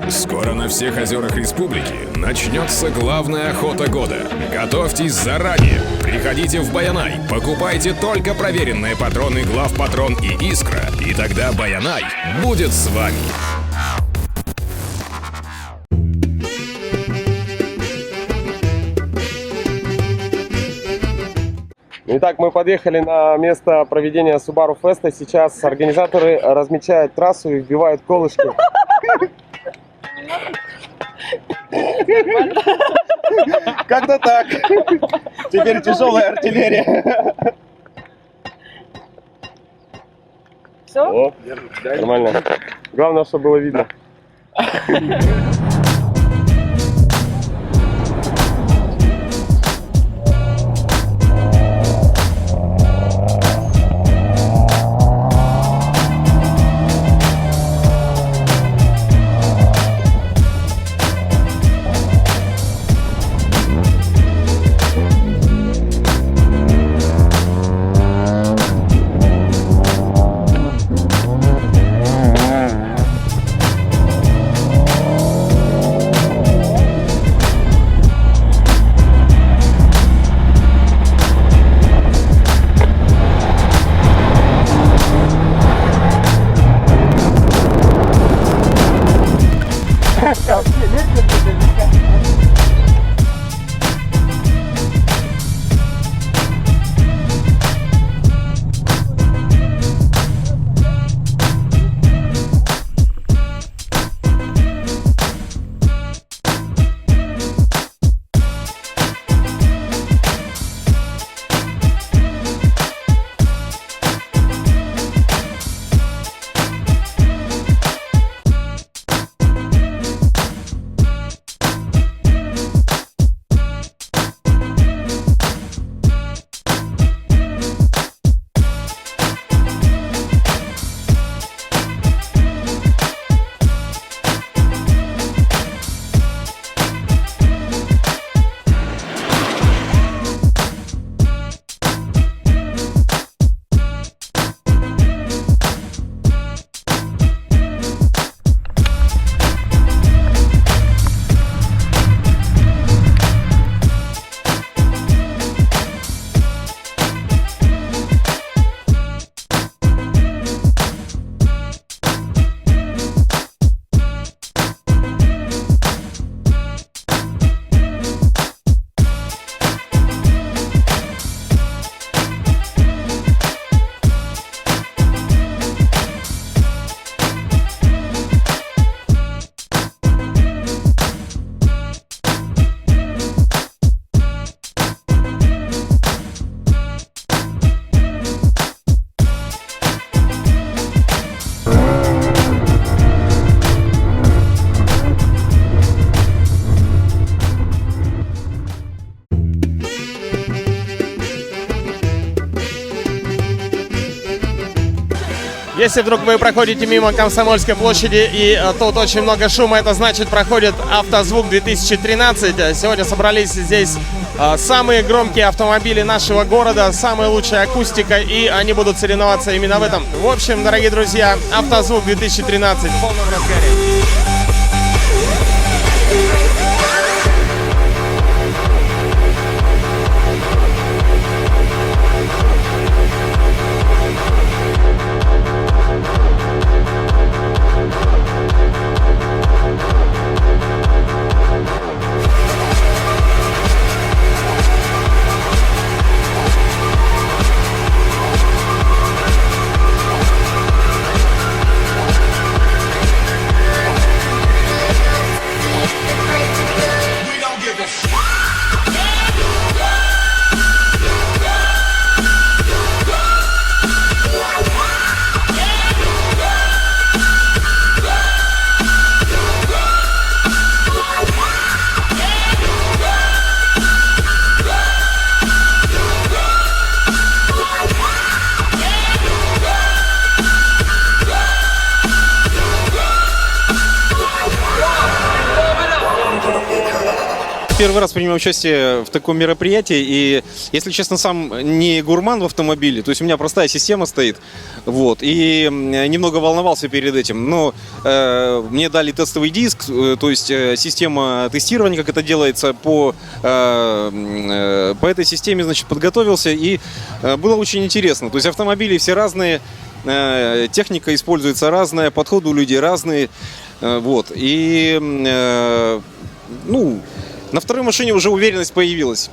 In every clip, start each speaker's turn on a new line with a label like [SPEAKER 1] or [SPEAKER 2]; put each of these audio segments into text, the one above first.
[SPEAKER 1] Скоро на всех озерах республики начнется главная охота года. Готовьтесь заранее. Приходите в Баянай, покупайте только проверенные патроны Главпатрон и Искра, и тогда Баянай будет с вами.
[SPEAKER 2] Итак, мы подъехали на место проведения Subaru Fest. Сейчас организаторы размечают трассу и вбивают колышки. Как-то так. Теперь тяжелая артиллерия.
[SPEAKER 3] Все?
[SPEAKER 2] О, нормально. Главное, чтобы было видно.
[SPEAKER 4] Если вдруг вы проходите мимо Комсомольской площади и тут очень много шума, это значит проходит Автозвук 2013. Сегодня собрались здесь самые громкие автомобили нашего города, самая лучшая акустика, и они будут соревноваться именно в этом. В общем, дорогие друзья, Автозвук 2013 в полном разгаре.
[SPEAKER 5] первый раз принимаю участие в таком мероприятии, и, если честно, сам не гурман в автомобиле, то есть у меня простая система стоит, вот, и немного волновался перед этим, но мне дали тестовый диск, то есть система тестирования, как это делается, по этой системе, значит, подготовился, и было очень интересно, то есть автомобили все разные, техника используется разная, подходы у людей разные, вот, и, ну, на второй машине уже уверенность появилась.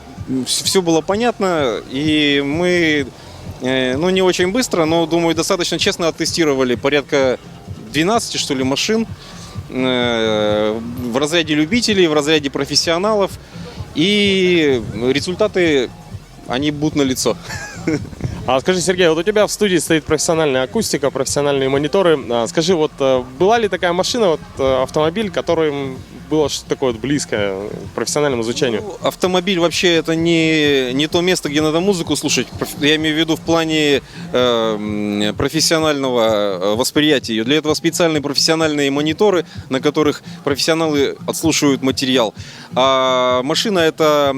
[SPEAKER 5] Все было понятно, и мы, ну, не очень быстро, но, думаю, достаточно честно оттестировали порядка 12, что ли, машин в разряде любителей, в разряде профессионалов, и результаты, они будут налицо.
[SPEAKER 4] А скажи, Сергей, вот у тебя в студии стоит профессиональная акустика, профессиональные мониторы. Скажи, вот была ли такая машина, вот автомобиль, которым было что-то такое вот близкое к профессиональному звучанию?
[SPEAKER 5] Ну, автомобиль вообще это не то место, где надо музыку слушать. Я имею в виду в плане профессионального восприятия ее. Для этого специальные профессиональные мониторы, на которых профессионалы отслушивают материал. А машина это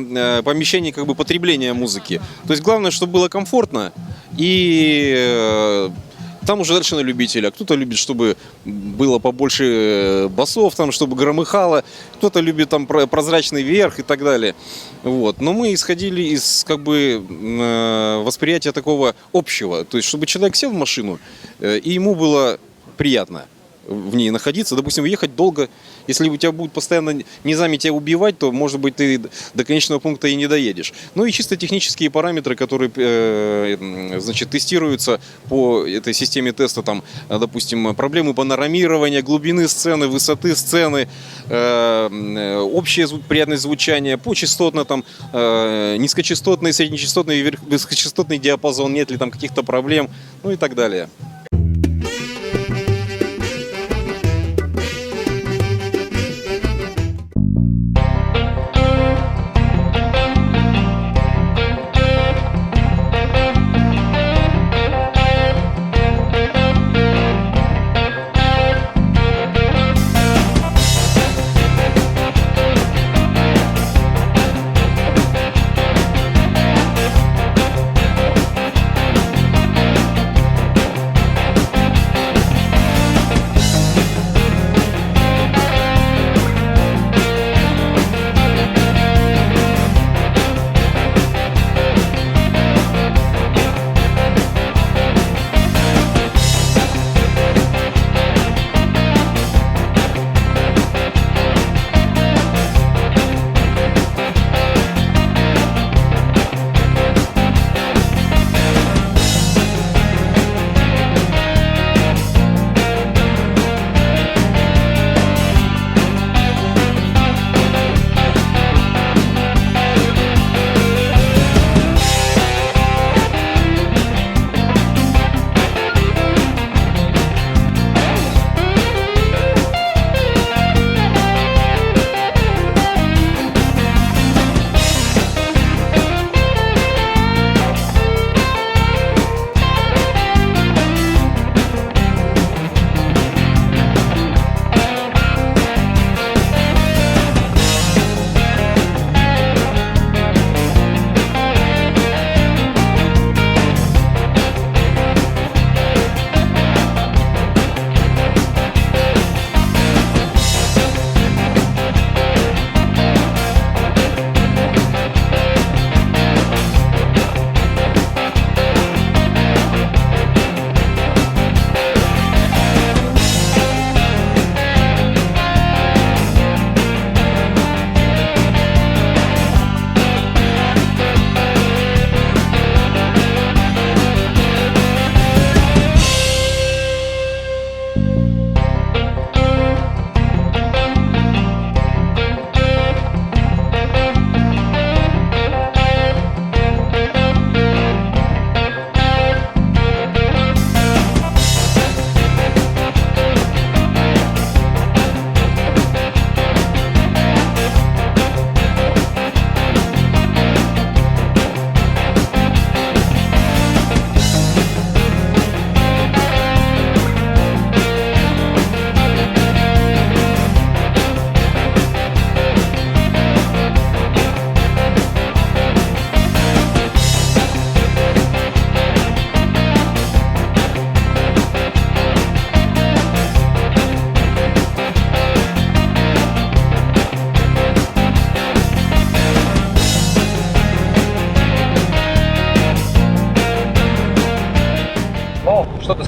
[SPEAKER 5] помещение как бы потребления музыки. То есть главное, чтобы было комфортно, и там уже дальше на любителя. Кто-то любит, чтобы было побольше басов, там, чтобы громыхало. Кто-то любит там прозрачный верх и так далее. Вот. Но мы исходили из как бы восприятия такого общего. То есть, чтобы человек сел в машину, и ему было приятно в ней находиться. Допустим, ехать долго. Если у тебя будут постоянно низами тебя убивать, то, может быть, ты до конечного пункта и не доедешь. Ну и чисто технические параметры, которые, значит, тестируются по этой системе теста, там, допустим, проблемы панорамирования, глубины сцены, высоты сцены, общая приятность звучания, почастотно, там, низкочастотный, среднечастотный и высокочастотный диапазон, нет ли там каких-то проблем, ну и так далее.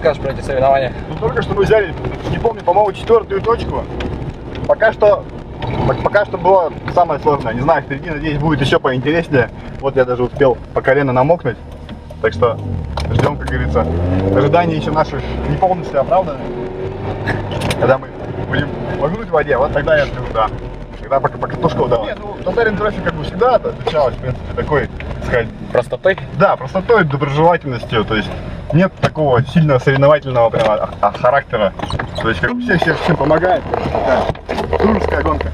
[SPEAKER 3] скажешь про эти соревнования?
[SPEAKER 6] Ну, только что мы взяли, не помню, по-моему, 4-ю точку. Пока что было самое сложное. Не знаю, впереди, надеюсь, будет еще поинтереснее. Вот я даже успел по колено намокнуть. Так что ждем, как говорится. Ожидания еще наши не полностью оправданы. Когда мы будем погнуть в воде, вот тогда я скажу, да. Тогда пока тушка удалась. Нет, ну, Татарин Трофи как бы всегда отличалась, в принципе, такой, так сказать...
[SPEAKER 3] Простотой?
[SPEAKER 6] Да, простотой, доброжелательностью, то есть нет такого сильного соревновательного прямо характера. То есть как бы все всем помогают, такая дружеская гонка.